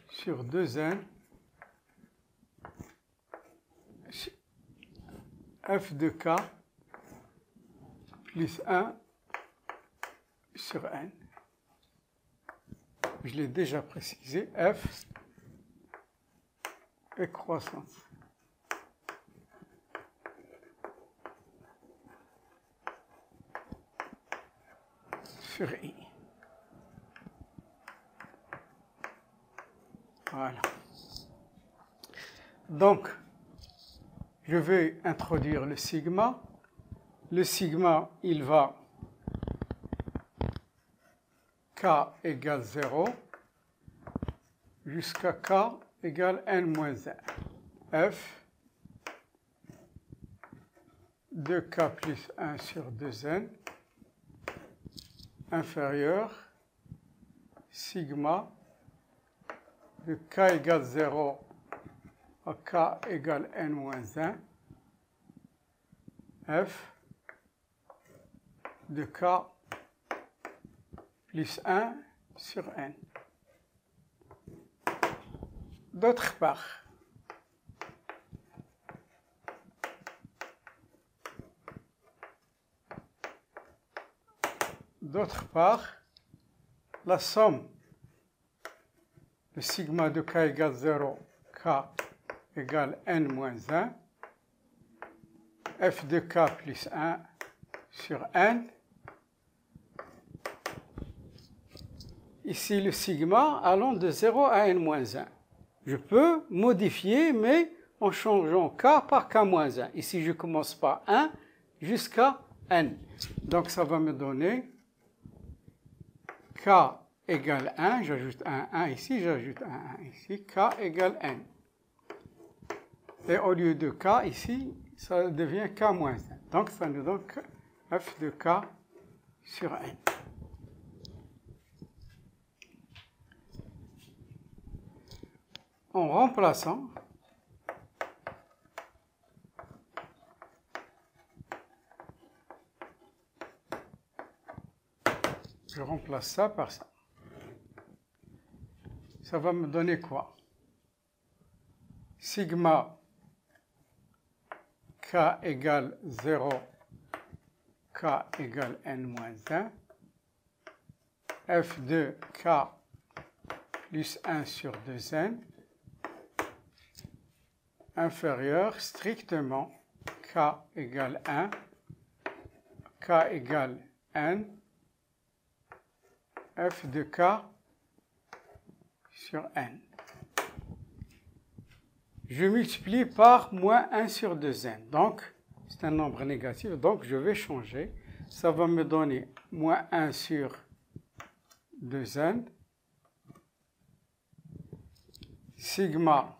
sur 2n, f de k plus 1 sur n. Je l'ai déjà précisé, f est croissance. Sur i. Voilà. Donc, je vais introduire le sigma. Le sigma, il va k égale 0 jusqu'à k égale n moins 1. F de k plus 1 sur 2n inférieur sigma de de k égale 0 à k égale n moins 1, f de k plus 1 sur n. D'autre part, la somme de sigma de k égale 0, k égale n moins 1, f de k plus 1 sur n. Ici, le sigma allant de 0 à n moins 1. Je peux modifier, mais en changeant k par k moins 1. Ici, je commence par 1 jusqu'à n. Donc, ça va me donner k égale 1, j'ajoute un 1 ici, j'ajoute un 1 ici, k égale n. Et au lieu de k ici, ça devient k moins 1. Donc, ça nous donne f de k sur n. En remplaçant, je remplace ça par ça. Ça va me donner quoi? Sigma k égale 0, k égale n moins 1, f de k plus 1 sur 2n, inférieur strictement k égale 1, k égale n, f de k sur n. Je multiplie par moins 1 sur 2n. Donc, c'est un nombre négatif, donc je vais changer. Ça va me donner moins 1 sur 2n, sigma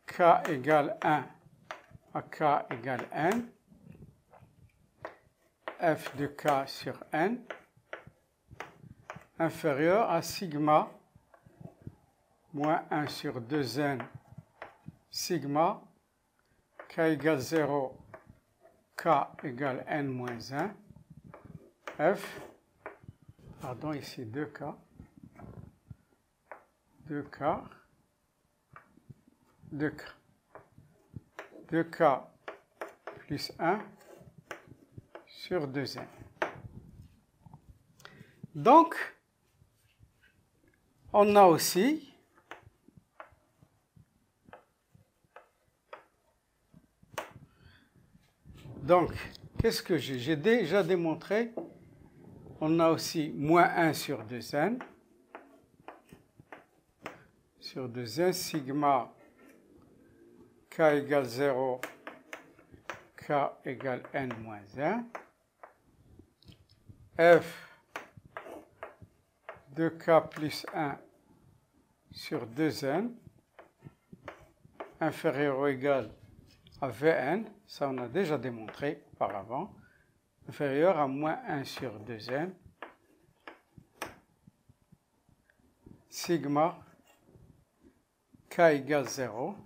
k égale 1 à k égale n, f de k sur n, inférieur à sigma moins 1 sur 2n, sigma k égale 0, k égale n moins 1, f, pardon, ici 2k, 2k, 2k, 2k plus 1 sur 2n. Donc, on a aussi donc, qu'est-ce que j'ai? J'ai déjà démontré, on a aussi moins 1 sur 2n, sur 2n, sigma k égale 0, k égale n moins 1, f de k plus 1 sur 2n, inférieur ou égal à Vn, ça on a déjà démontré auparavant, inférieur à moins 1 sur 2n, sigma k égale 0,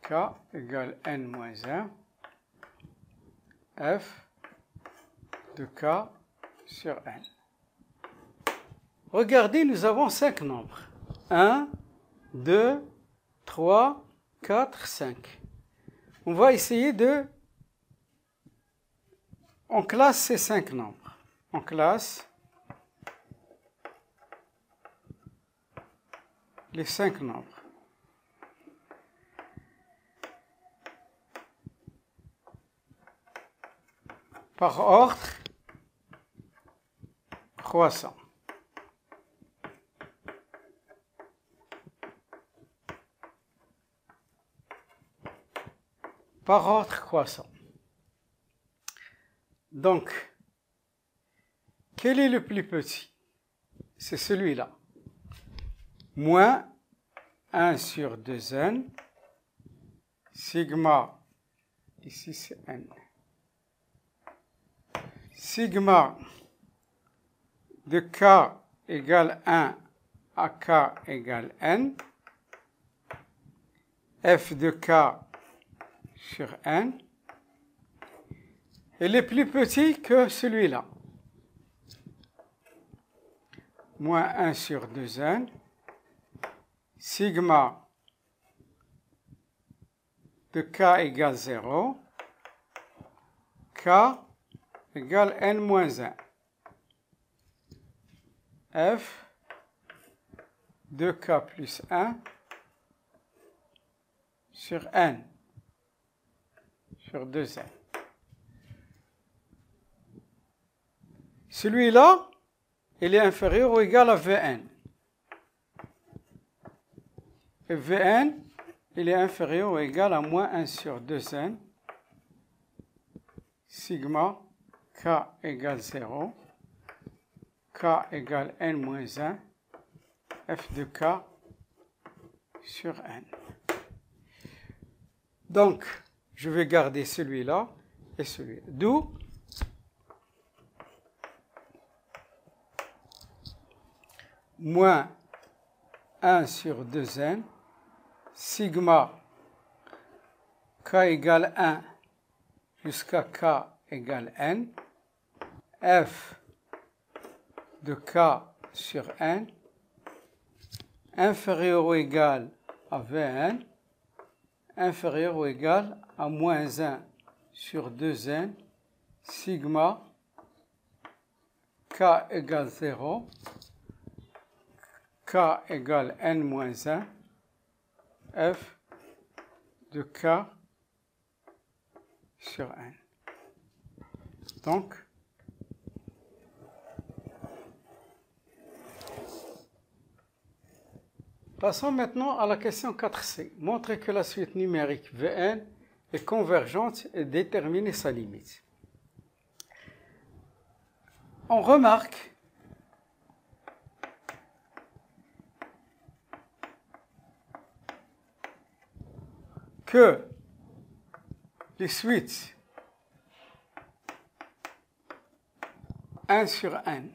k égale n moins 1, f de k sur n. Regardez, nous avons 5 nombres. 1, 2, 3, 4, 5. On va essayer de... On classe ces 5 nombres. On classe les 5 nombres. Par ordre croissant. Par ordre croissant. Donc, quel est le plus petit? C'est celui-là. Moins 1 sur 2n, sigma, ici c'est n. Sigma de k égale 1 à k égale n, f de k sur n, il est plus petit que celui-là. Moins 1 sur 2n, sigma de k égale 0, k égale n moins 1. F de k plus 1 sur n sur 2n. Celui-là, il est inférieur ou égal à Vn. Et Vn, il est inférieur ou égal à moins 1 sur 2n, sigma k égale 0, k égale n moins 1, f de k sur n. Donc, je vais garder celui-là et celui-là. D'où moins 1 sur 2n, sigma k égale 1 jusqu'à k égale n, f de k sur n, inférieur ou égal à Vn, inférieur ou égal à moins 1 sur 2n, sigma k égale 0, k égale n moins 1, f de k sur n. Donc, passons maintenant à la question 4c. Montrer que la suite numérique Vn est convergente et déterminer sa limite. On remarque que les suites 1 sur n,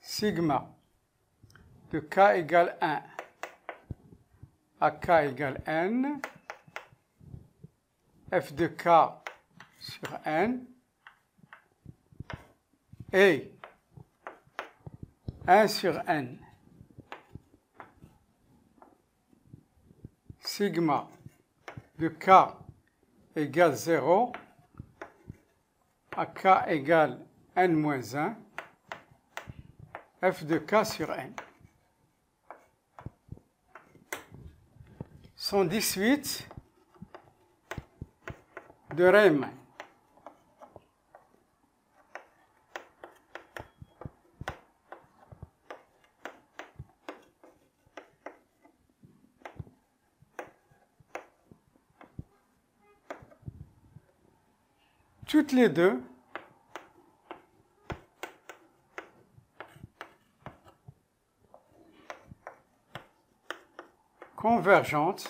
sigma de k égale 1 à k égale n, f de k sur n, et 1 sur n, sigma de k égale 0 à k égale n moins 1, f de k sur n. Sont 18 de Riemann. Toutes les deux convergentes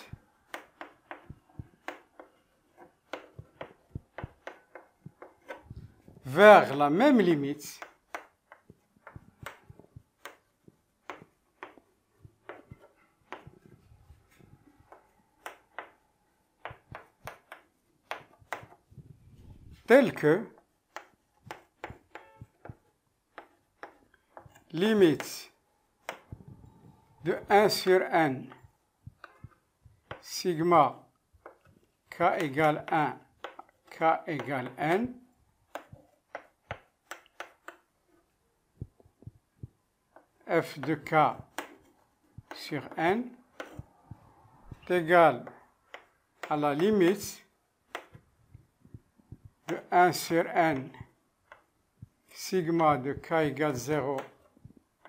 vers la même limite telle que limite de 1 sur n sigma k égale 1, k égale n, f de k sur n est égal à la limite de 1 sur n sigma de k égale 0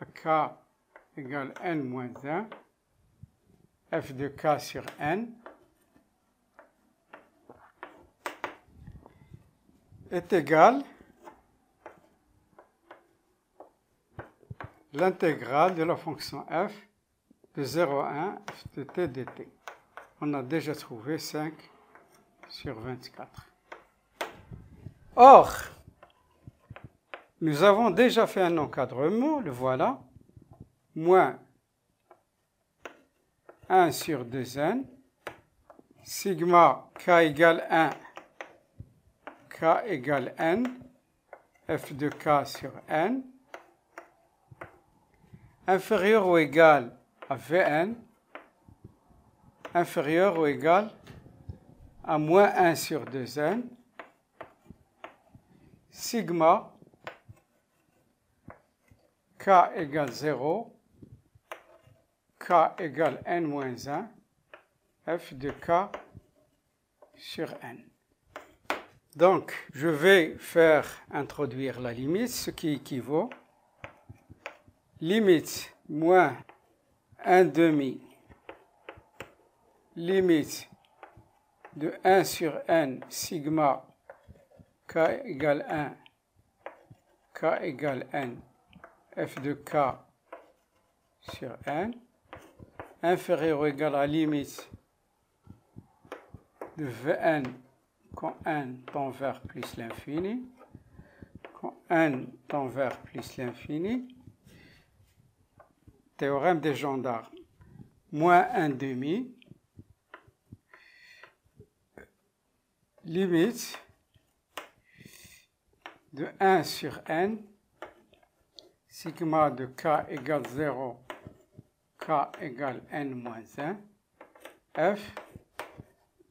à k égale n moins 1, f de k sur n est égal l'intégrale de la fonction f de 0 à 1 f de t dt. On a déjà trouvé 5 sur 24. Or, Nous avons déjà fait un encadrement, le voilà, moins 1 sur 2n, sigma k égale 1, k égale n, f de k sur n, inférieur ou égal à Vn, inférieur ou égal à moins 1 sur 2n, sigma k égale 0, k égale n moins 1, f de k sur n. Donc, je vais faire introduire la limite, ce qui équivaut limite moins 1 demi, limite de 1 sur n sigma k égale 1, k égale n, f de k sur n, inférieur ou égal à limite de Vn quand n tend vers plus l'infini, quand n tend vers plus l'infini, théorème des gendarmes, moins 1 demi, limite de 1 sur n, sigma de k égale 0, k égale n moins 1, f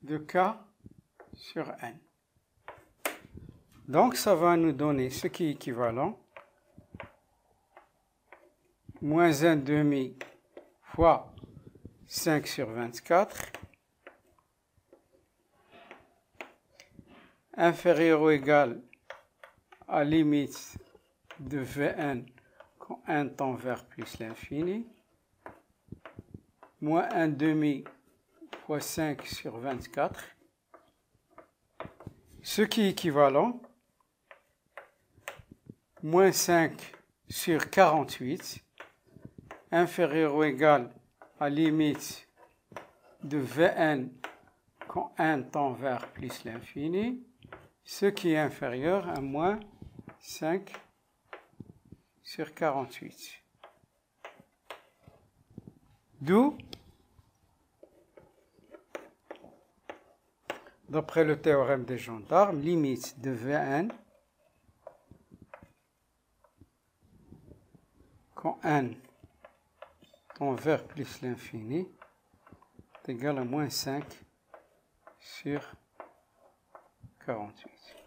de k sur n. Donc ça va nous donner ce qui est équivalent, moins 1 demi fois 5 sur 24, inférieur ou égal à limite de Vn quand n tend vers plus l'infini, moins 1 demi fois 5 sur 24, ce qui est équivalent, moins 5 sur 48, inférieur ou égal à limite de Vn quand n tend vers plus l'infini, ce qui est inférieur à moins 5 sur 48. D'où, d'après le théorème des gendarmes, limite de Vn quand n tend vers plus l'infini est égal à moins 5 sur 48.